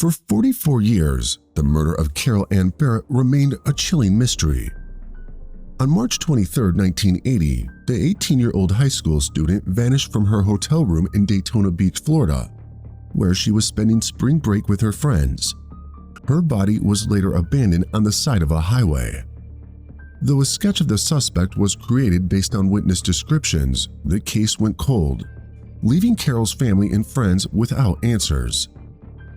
For 44 years, the murder of Carol Ann Barrett remained a chilling mystery. On March 23, 1980, the 18-year-old high school student vanished from her hotel room in Daytona Beach, Florida, where she was spending spring break with her friends. Her body was later abandoned on the side of a highway. Though a sketch of the suspect was created based on witness descriptions, the case went cold, leaving Carol's family and friends without answers.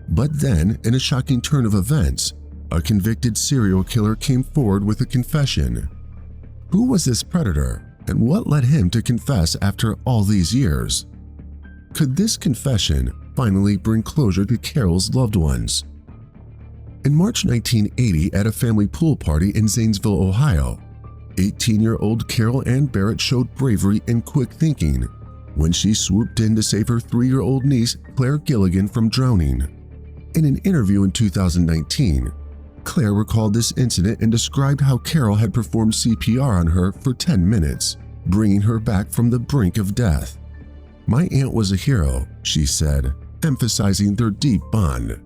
But then, in a shocking turn of events, a convicted serial killer came forward with a confession. Who was this predator, and what led him to confess after all these years? Could this confession finally bring closure to Carol's loved ones? In March 1980, at a family pool party in Zanesville, Ohio, 18-year-old Carol Ann Barrett showed bravery and quick thinking when she swooped in to save her 3-year-old niece, Claire Gilligan, from drowning. In an interview in 2019, Claire recalled this incident and described how Carol had performed CPR on her for 10 minutes, bringing her back from the brink of death. "My aunt was a hero," she said, emphasizing their deep bond.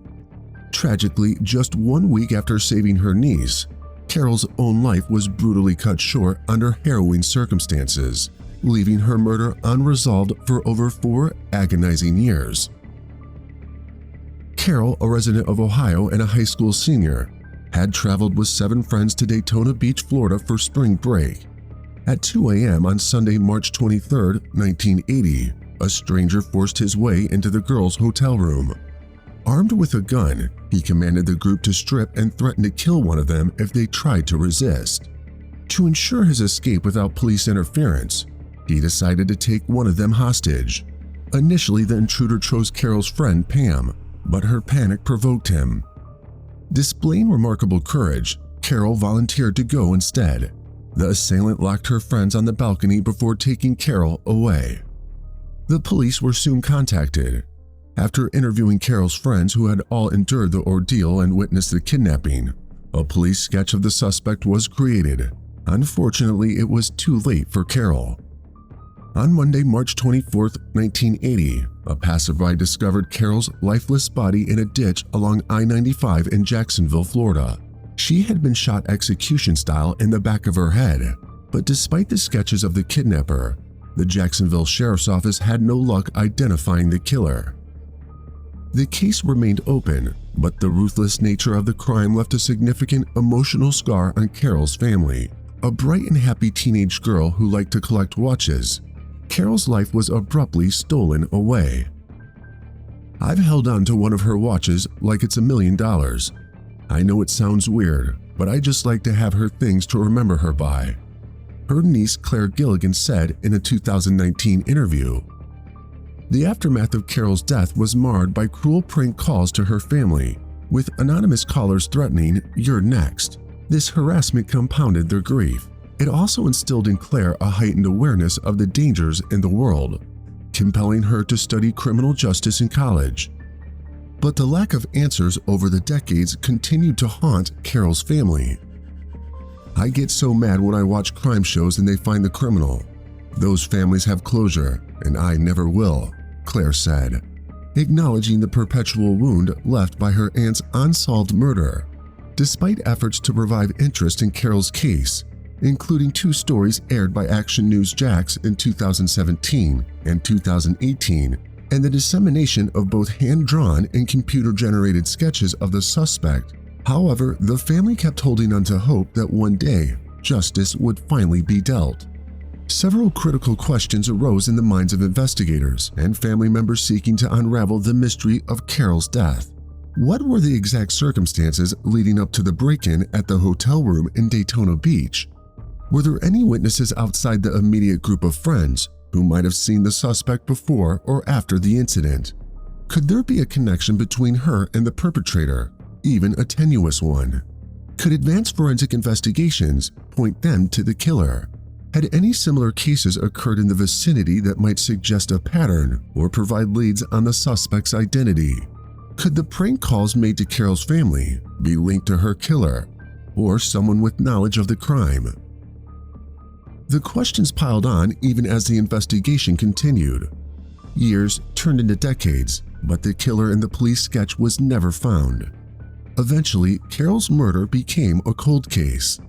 Tragically, just 1 week after saving her niece, Carol's own life was brutally cut short under harrowing circumstances, leaving her murder unresolved for over 4 agonizing years. Carol, a resident of Ohio and a high school senior, had traveled with 7 friends to Daytona Beach, Florida for spring break. At 2 a.m. on Sunday, March 23, 1980, a stranger forced his way into the girls' hotel room. Armed with a gun, he commanded the group to strip and threatened to kill one of them if they tried to resist. To ensure his escape without police interference, he decided to take one of them hostage. Initially, the intruder chose Carol's friend Pam, but her panic provoked him. Displaying remarkable courage, Carol volunteered to go instead. The assailant locked her friends on the balcony before taking Carol away. The police were soon contacted. After interviewing Carol's friends who had all endured the ordeal and witnessed the kidnapping, a police sketch of the suspect was created. Unfortunately, it was too late for Carol. On Monday, March 24, 1980, a passerby discovered Carol's lifeless body in a ditch along I-95 in Jacksonville, Florida. She had been shot execution-style in the back of her head, but despite the sketches of the kidnapper, the Jacksonville Sheriff's Office had no luck identifying the killer. The case remained open, but the ruthless nature of the crime left a significant emotional scar on Carol's family. A bright and happy teenage girl who liked to collect watches, Carol's life was abruptly stolen away. "I've held on to one of her watches like it's $1 million. I know it sounds weird, but I just like to have her things to remember her by," her niece Claire Gilligan said in a 2019 interview. The aftermath of Carol's death was marred by cruel prank calls to her family, with anonymous callers threatening, "You're next." This harassment compounded their grief. It also instilled in Claire a heightened awareness of the dangers in the world, compelling her to study criminal justice in college. But the lack of answers over the decades continued to haunt Carol's family. "I get so mad when I watch crime shows and they find the criminal. Those families have closure, and I never will," Claire said, acknowledging the perpetual wound left by her aunt's unsolved murder. Despite efforts to revive interest in Carol's case, including 2 stories aired by Action News Jax in 2017 and 2018, and the dissemination of both hand-drawn and computer-generated sketches of the suspect, however, the family kept holding on to hope that one day justice would finally be dealt. Several critical questions arose in the minds of investigators and family members seeking to unravel the mystery of Carol's death. What were the exact circumstances leading up to the break-in at the hotel room in Daytona Beach? Were there any witnesses outside the immediate group of friends who might have seen the suspect before or after the incident? Could there be a connection between her and the perpetrator, even a tenuous one? Could advanced forensic investigations point them to the killer? Had any similar cases occurred in the vicinity that might suggest a pattern or provide leads on the suspect's identity? Could the prank calls made to Carol's family be linked to her killer or someone with knowledge of the crime? The questions piled on even as the investigation continued. Years turned into decades, but the killer in the police sketch was never found. Eventually, Carol's murder became a cold case.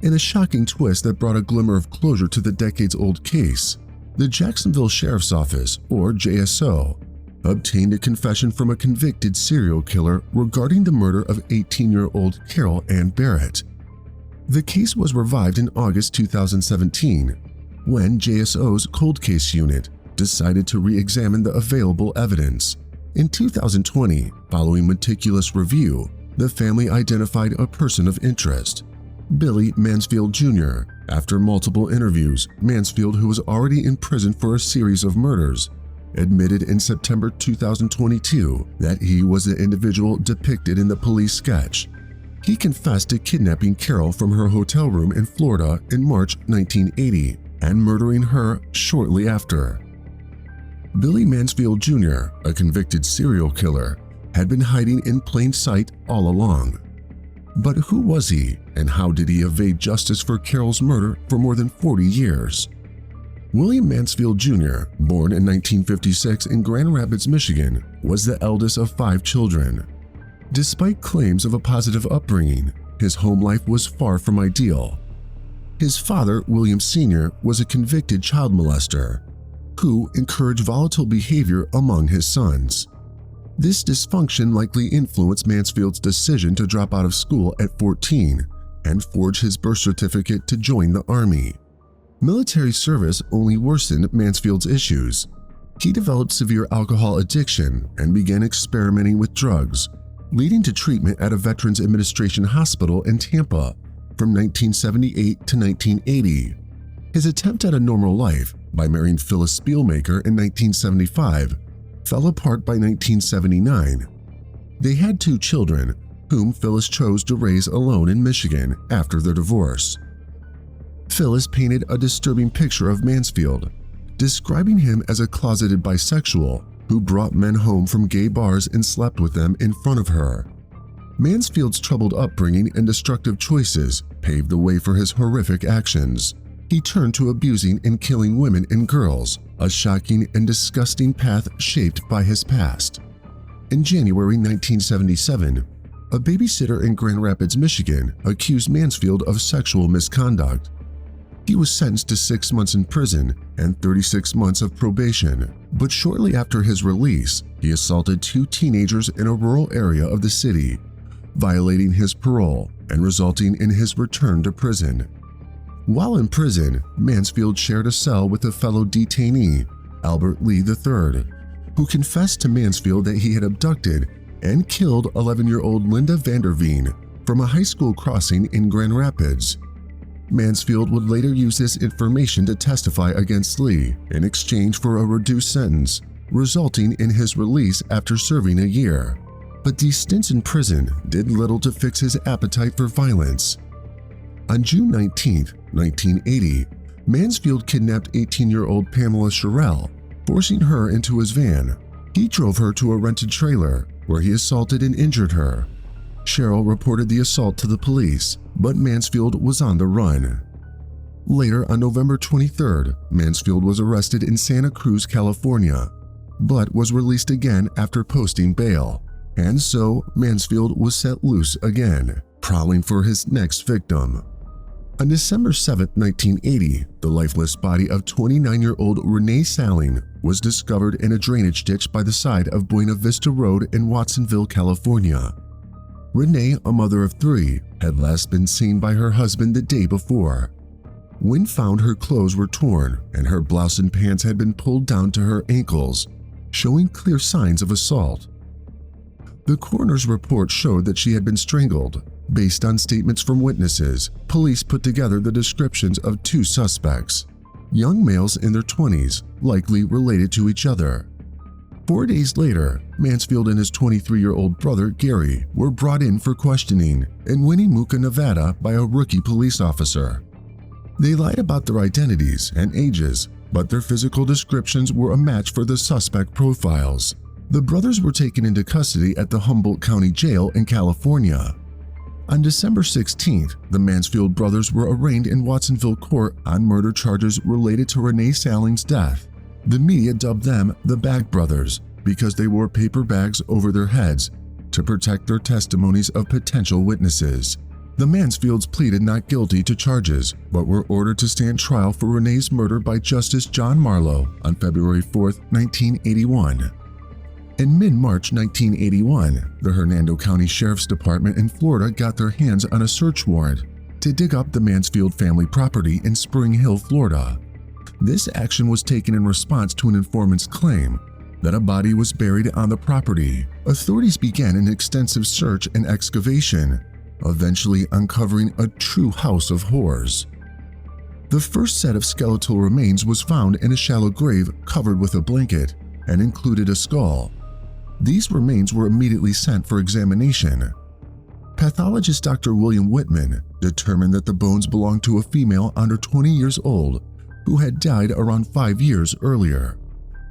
In a shocking twist that brought a glimmer of closure to the decades-old case, the Jacksonville Sheriff's Office, or JSO, obtained a confession from a convicted serial killer regarding the murder of 18-year-old Carol Ann Barrett. The case was revived in August 2017 when JSO's Cold Case Unit decided to re-examine the available evidence. In 2020, following meticulous review, the family identified a person of interest, Billy Mansfield Jr. After multiple interviews, Mansfield, who was already in prison for a series of murders, admitted in September 2022 that he was the individual depicted in the police sketch. He confessed to kidnapping Carol from her hotel room in Florida in March 1980 and murdering her shortly after. Billy Mansfield Jr., a convicted serial killer, had been hiding in plain sight all along. But who was he, and how did he evade justice for Carol's murder for more than 40 years? William Mansfield Jr., born in 1956 in Grand Rapids, Michigan, was the eldest of 5 children. Despite claims of a positive upbringing, his home life was far from ideal. His father, William Sr., was a convicted child molester who encouraged volatile behavior among his sons. This dysfunction likely influenced Mansfield's decision to drop out of school at 14 and forge his birth certificate to join the Army. Military service only worsened Mansfield's issues. He developed severe alcohol addiction and began experimenting with drugs, leading to treatment at a Veterans Administration hospital in Tampa from 1978 to 1980. His attempt at a normal life by marrying Phyllis Spielmaker in 1975 fell apart by 1979. They had 2 children, whom Phyllis chose to raise alone in Michigan after their divorce. Phyllis painted a disturbing picture of Mansfield, describing him as a closeted bisexual who brought men home from gay bars and slept with them in front of her. Mansfield's troubled upbringing and destructive choices paved the way for his horrific actions. He turned to abusing and killing women and girls, a shocking and disgusting path shaped by his past. In January 1977, a babysitter in Grand Rapids, Michigan, accused Mansfield of sexual misconduct. He was sentenced to 6 months in prison and 36 months of probation, but shortly after his release, he assaulted 2 teenagers in a rural area of the city, violating his parole and resulting in his return to prison. While in prison, Mansfield shared a cell with a fellow detainee, Albert Lee III, who confessed to Mansfield that he had abducted and killed 11-year-old Linda Vanderveen from a high school crossing in Grand Rapids. Mansfield would later use this information to testify against Lee in exchange for a reduced sentence, resulting in his release after serving a year. But these stints in prison did little to fix his appetite for violence. On June 19, 1980, Mansfield kidnapped 18-year-old Pamela Sherrill, forcing her into his van. He drove her to a rented trailer, where he assaulted and injured her. Sherrill reported the assault to the police, but Mansfield was on the run. Later, on November 23, Mansfield was arrested in Santa Cruz, California, but was released again after posting bail. And so, Mansfield was set loose again, prowling for his next victim. On December 7, 1980, the lifeless body of 29-year-old Renee Salling was discovered in a drainage ditch by the side of Buena Vista Road in Watsonville, California. Renee, a mother of 3, had last been seen by her husband the day before. When found, her clothes were torn and her blouse and pants had been pulled down to her ankles, showing clear signs of assault. The coroner's report showed that she had been strangled. Based on statements from witnesses, police put together the descriptions of 2 suspects, young males in their 20s, likely related to each other. 4 days later, Mansfield and his 23-year-old brother Gary were brought in for questioning in Winnemucca, Nevada by a rookie police officer. They lied about their identities and ages, but their physical descriptions were a match for the suspect profiles. The brothers were taken into custody at the Humboldt County Jail in California. On December 16th, the Mansfield brothers were arraigned in Watsonville court on murder charges related to Renee Salling's death. The media dubbed them the Bag Brothers because they wore paper bags over their heads to protect their testimonies of potential witnesses. The Mansfields pleaded not guilty to charges, but were ordered to stand trial for Renee's murder by Justice John Marlowe on February 4, 1981. In mid-March 1981, the Hernando County Sheriff's Department in Florida got their hands on a search warrant to dig up the Mansfield family property in Spring Hill, Florida. This action was taken in response to an informant's claim that a body was buried on the property. Authorities began an extensive search and excavation, eventually uncovering a true house of horrors. The first set of skeletal remains was found in a shallow grave covered with a blanket and included a skull. These remains were immediately sent for examination. Pathologist Dr. William Whitman determined that the bones belonged to a female under 20 years old who had died around 5 years earlier.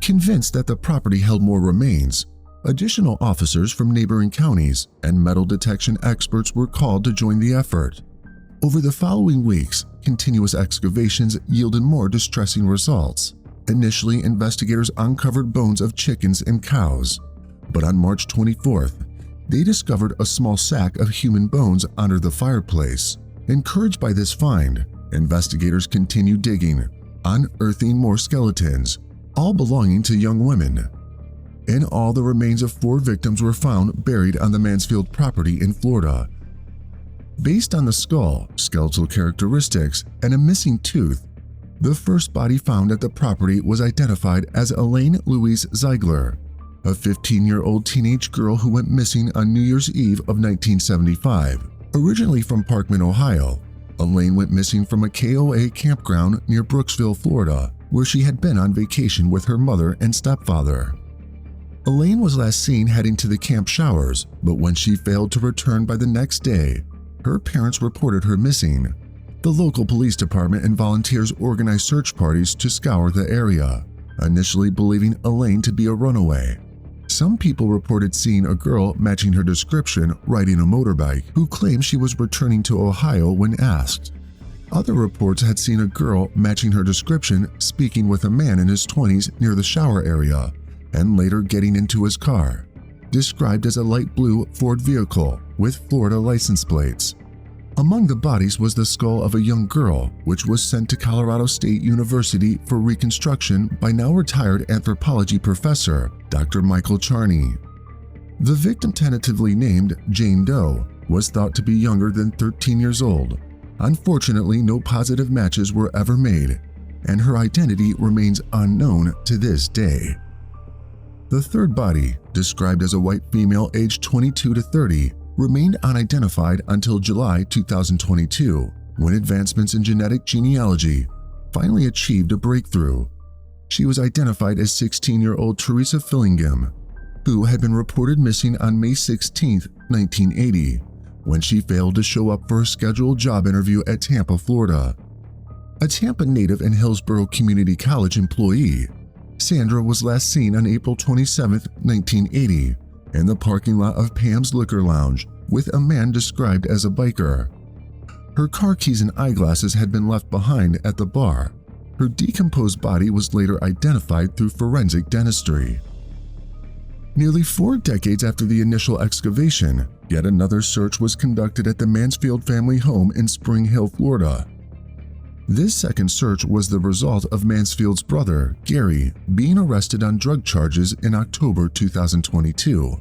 Convinced that the property held more remains, additional officers from neighboring counties and metal detection experts were called to join the effort. Over the following weeks, continuous excavations yielded more distressing results. Initially, investigators uncovered bones of chickens and cows, but on March 24th, they discovered a small sack of human bones under the fireplace. Encouraged by this find, investigators continued digging, unearthing more skeletons, all belonging to young women. In all, the remains of 4 victims were found buried on the Mansfield property in Florida. Based on the skull, skeletal characteristics, and a missing tooth, the first body found at the property was identified as Elaine Louise Ziegler, a 15-year-old teenage girl who went missing on New Year's Eve of 1975. Originally from Parkman, Ohio, Elaine went missing from a KOA campground near Brooksville, Florida, where she had been on vacation with her mother and stepfather. Elaine was last seen heading to the camp showers, but when she failed to return by the next day, her parents reported her missing. The local police department and volunteers organized search parties to scour the area, initially believing Elaine to be a runaway. Some people reported seeing a girl matching her description riding a motorbike who claimed she was returning to Ohio when asked. Other reports had seen a girl matching her description speaking with a man in his 20s near the shower area and later getting into his car, described as a light blue Ford vehicle with Florida license plates. Among the bodies was the skull of a young girl, which was sent to Colorado State University for reconstruction by now retired anthropology professor Dr. Michael Charney. The victim, tentatively named Jane Doe, was thought to be younger than 13 years old. Unfortunately, no positive matches were ever made, and her identity remains unknown to this day. The third body, described as a white female aged 22 to 30, remained unidentified until July 2022, when advancements in genetic genealogy finally achieved a breakthrough. She was identified as 16-year-old Teresa Fillingham, who had been reported missing on May 16, 1980, when she failed to show up for a scheduled job interview at Tampa, Florida. A Tampa native and Hillsborough Community College employee, Sandra was last seen on April 27, 1980, in the parking lot of Pam's Liquor Lounge with a man described as a biker. Her car keys and eyeglasses had been left behind at the bar. Her decomposed body was later identified through forensic dentistry. Nearly 4 decades after the initial excavation, yet another search was conducted at the Mansfield family home in Spring Hill, Florida. This second search was the result of Mansfield's brother, Gary, being arrested on drug charges in October 2022.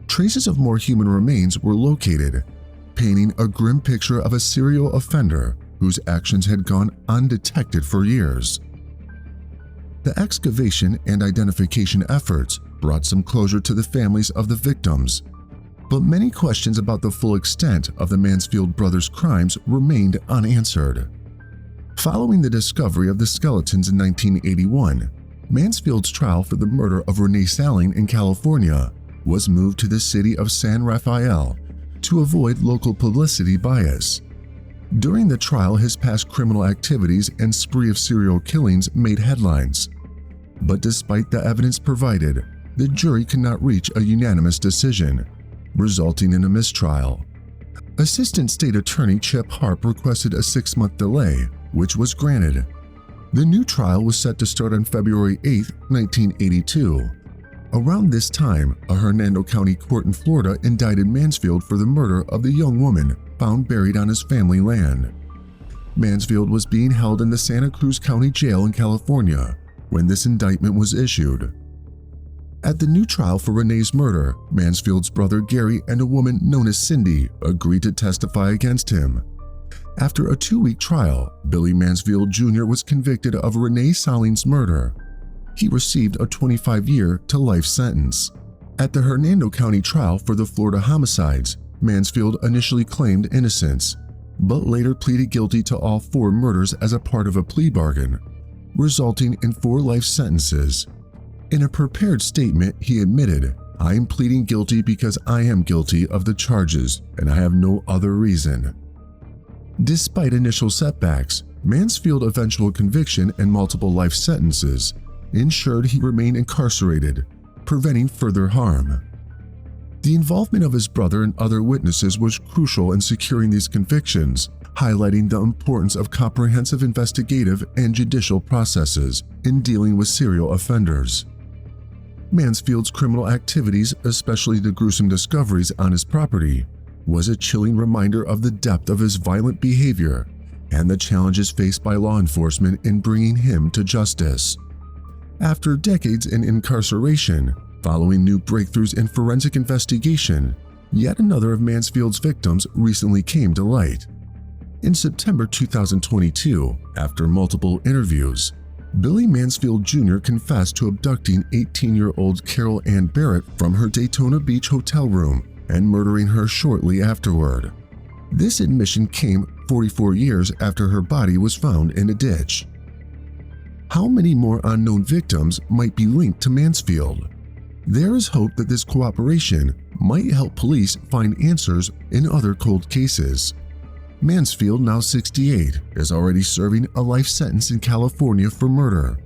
Traces of more human remains were located, painting a grim picture of a serial offender whose actions had gone undetected for years. The excavation and identification efforts brought some closure to the families of the victims, but many questions about the full extent of the Mansfield brothers' crimes remained unanswered. Following the discovery of the skeletons in 1981, Mansfield's trial for the murder of Renee Salling in California was moved to the city of San Rafael to avoid local publicity bias. During the trial, his past criminal activities and spree of serial killings made headlines. But despite the evidence provided, the jury could not reach a unanimous decision, resulting in a mistrial. Assistant State Attorney Chip Harp requested a 6-month delay, which was granted. The new trial was set to start on February 8, 1982. Around this time, a Hernando County court in Florida indicted Mansfield for the murder of the young woman found buried on his family land. Mansfield was being held in the Santa Cruz County Jail in California when this indictment was issued. At the new trial for Renee's murder, Mansfield's brother Gary and a woman known as Cindy agreed to testify against him. After a 2-week trial, Billy Mansfield Jr. was convicted of Renee Saling's murder. He received a 25-year to life sentence. At the Hernando County trial for the Florida homicides, Mansfield initially claimed innocence, but later pleaded guilty to all 4 murders as a part of a plea bargain, resulting in 4 life sentences. In a prepared statement, he admitted, "I am pleading guilty because I am guilty of the charges and I have no other reason." Despite initial setbacks, Mansfield's eventual conviction and multiple life sentences ensured he remained incarcerated, preventing further harm. The involvement of his brother and other witnesses was crucial in securing these convictions, highlighting the importance of comprehensive investigative and judicial processes in dealing with serial offenders. Mansfield's criminal activities, especially the gruesome discoveries on his property, was a chilling reminder of the depth of his violent behavior and the challenges faced by law enforcement in bringing him to justice. After decades in incarceration, following new breakthroughs in forensic investigation, yet another of Mansfield's victims recently came to light. In September 2022, after multiple interviews, Billy Mansfield Jr. confessed to abducting 18-year-old Carol Ann Barrett from her Daytona Beach hotel room and murdering her shortly afterward. This admission came 44 years after her body was found in a ditch. How many more unknown victims might be linked to Mansfield? There is hope that this cooperation might help police find answers in other cold cases. Mansfield, now 68, is already serving a life sentence in California for murder,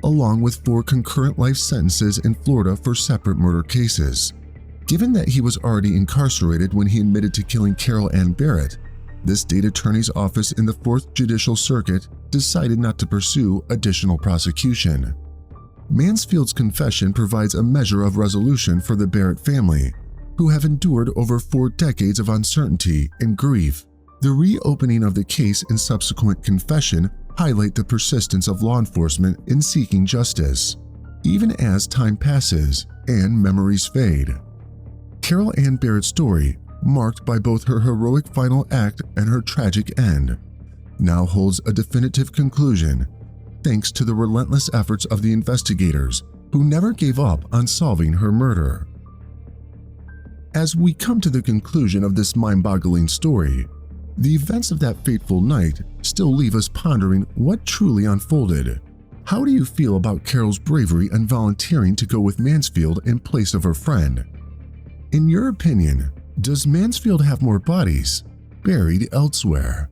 along with 4 concurrent life sentences in Florida for separate murder cases. Given that he was already incarcerated when he admitted to killing Carol Ann Barrett, the state attorney's office in the 4th Judicial Circuit decided not to pursue additional prosecution. Mansfield's confession provides a measure of resolution for the Barrett family, who have endured over 4 decades of uncertainty and grief. The reopening of the case and subsequent confession highlight the persistence of law enforcement in seeking justice, even as time passes and memories fade. Carol Ann Barrett's story, marked by both her heroic final act and her tragic end, now holds a definitive conclusion thanks to the relentless efforts of the investigators who never gave up on solving her murder. As we come to the conclusion of this mind-boggling story, the events of that fateful night still leave us pondering what truly unfolded. How do you feel about Carol's bravery and volunteering to go with Mansfield in place of her friend? In your opinion, does Mansfield have more bodies buried elsewhere?